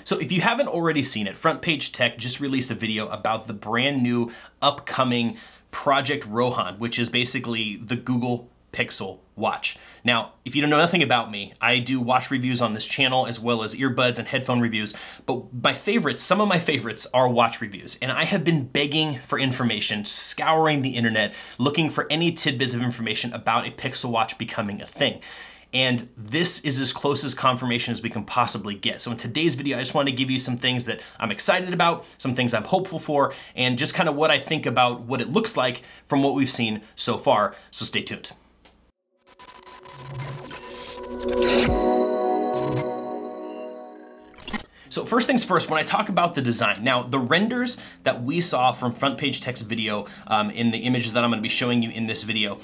So if you haven't already seen it, Front Page Tech just released a video about the brand new upcoming Project Rohan, which is basically the Google Pixel watch. Now, if you don't know nothing about me, I do watch reviews on this channel as well as earbuds and headphone reviews, but my favorites, some of my favorites are watch reviews, and I have been begging for information, scouring the internet, looking for any tidbits of information about a Pixel watch becoming a thing. And this is as close as confirmation as we can possibly get. So in today's video, I just want to give you some things that I'm excited about, some things I'm hopeful for, and just kind of what I think about what it looks like from what we've seen so far. So stay tuned. So first things first, when I talk about the design, now the renders that we saw from Front Page Tech's video in the images that I'm gonna be showing you in this video,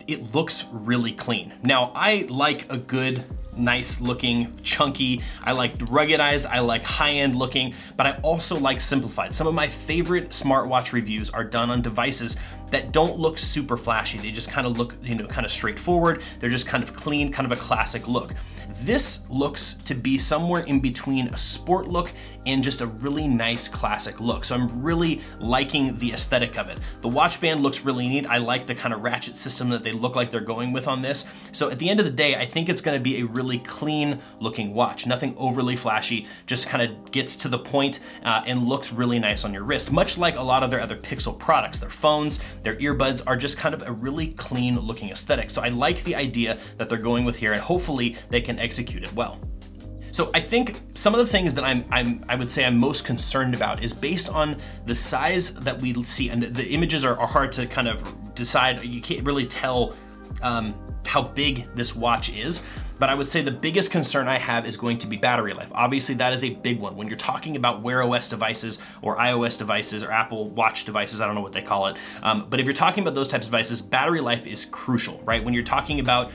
it looks really clean. Now I like a good, nice looking, chunky, I like ruggedized, I like high-end looking, but I also like simplified. Some of my favorite smartwatch reviews are done on devices that don't look super flashy. They just kind of look, kind of straightforward. They're just kind of clean, kind of a classic look. This looks to be somewhere in between a sport look and just a really nice classic look. So I'm really liking the aesthetic of it. The watch band looks really neat. I like the kind of ratchet system that they look like they're going with on this. So at the end of the day, I think it's gonna be a really clean looking watch. Nothing overly flashy, just kind of gets to the point and looks really nice on your wrist. Much like a lot of their other Pixel products, their phones, their earbuds are just kind of a really clean looking aesthetic. So I like the idea that they're going with here, and hopefully they can execute it well. So I think some of the things that I would say I'm most concerned about is based on the size that we see, and the images are hard to kind of decide. You can't really tell how big this watch is. But I would say the biggest concern I have is going to be battery life. Obviously, that is a big one. When you're talking about WearOS devices or iOS devices or Apple Watch devices, I don't know what they call it. But if you're talking about those types of devices, battery life is crucial, right? When you're talking about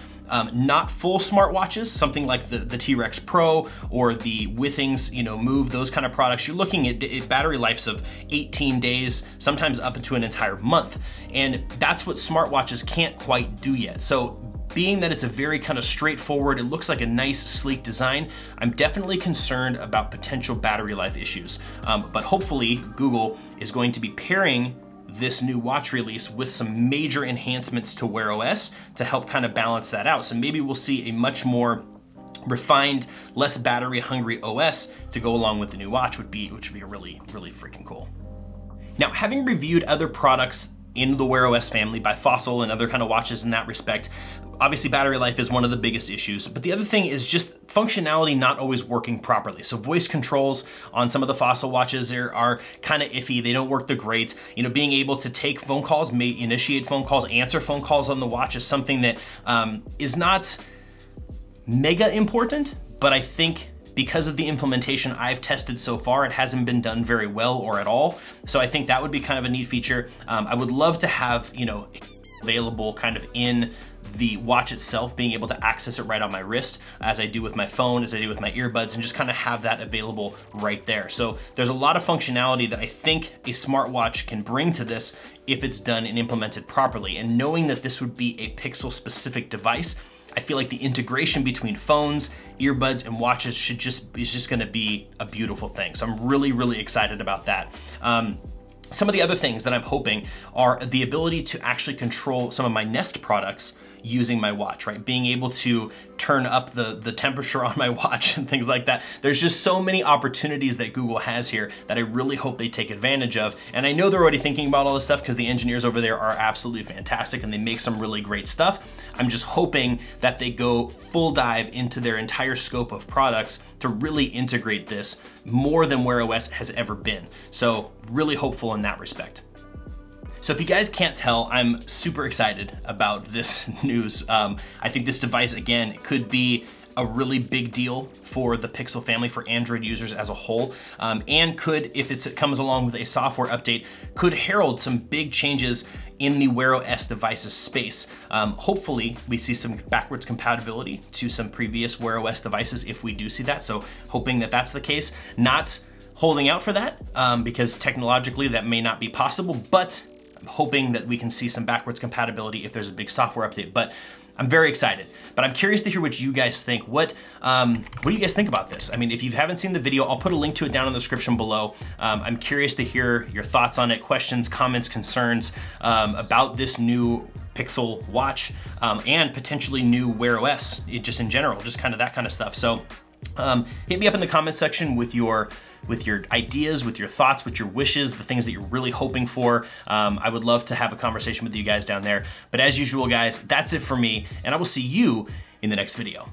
not full smartwatches, something like the T-Rex Pro or the Withings, Move, those kind of products, you're looking at battery lives of 18 days, sometimes up into an entire month. And that's what smartwatches can't quite do yet. So being that it's a very kind of straightforward, it looks like a nice, sleek design, I'm definitely concerned about potential battery life issues. But hopefully Google is going to be pairing this new watch release with some major enhancements to WearOS to help kind of balance that out. So maybe we'll see a much more refined, less battery hungry OS to go along with the new watch, which would be really, really freaking cool. Now, having reviewed other products in the WearOS family by Fossil and other kind of watches in that respect, obviously battery life is one of the biggest issues, but the other thing is just functionality not always working properly. So voice controls on some of the Fossil watches are kind of iffy. They don't work the great. Being able to take phone calls, may initiate phone calls, answer phone calls on the watch is something that is not mega important, but I think because of the implementation I've tested so far, it hasn't been done very well or at all. So I think that would be kind of a neat feature. I would love to have, available kind of in the watch itself, being able to access it right on my wrist, as I do with my phone, as I do with my earbuds, and just kind of have that available right there. So there's a lot of functionality that I think a smartwatch can bring to this if it's done and implemented properly. And knowing that this would be a Pixel specific device, I feel like the integration between phones, earbuds, and watches is just gonna be a beautiful thing. So I'm really, really excited about that. Some of the other things that I'm hoping are the ability to actually control some of my Nest products using my watch, right? Being able to turn up the temperature on my watch and things like that. There's just so many opportunities that Google has here that I really hope they take advantage of. And I know they're already thinking about all this stuff because the engineers over there are absolutely fantastic and they make some really great stuff. I'm just hoping that they go full dive into their entire scope of products to really integrate this more than WearOS has ever been. So really hopeful in that respect. So if you guys can't tell, I'm super excited about this news. I think this device, again, could be a really big deal for the Pixel family, for Android users as a whole, and could, if it comes along with a software update, could herald some big changes in the WearOS devices space. Hopefully, we see some backwards compatibility to some previous WearOS devices if we do see that, so hoping that that's the case. Not holding out for that, because technologically that may not be possible, but I'm hoping that we can see some backwards compatibility if there's a big software update. But I'm very excited, but I'm curious to hear what you guys think. What do you guys think about this? I mean, if you haven't seen the video, I'll put a link to it down in the description below. I'm curious to hear your thoughts on it, questions, comments, concerns about this new Pixel watch and potentially new WearOS, just in general, just kind of that kind of stuff. So hit me up in the comment section with your ideas, with your thoughts, with your wishes, the things that you're really hoping for. I would love to have a conversation with you guys down there. But as usual, guys, that's it for me, and I will see you in the next video.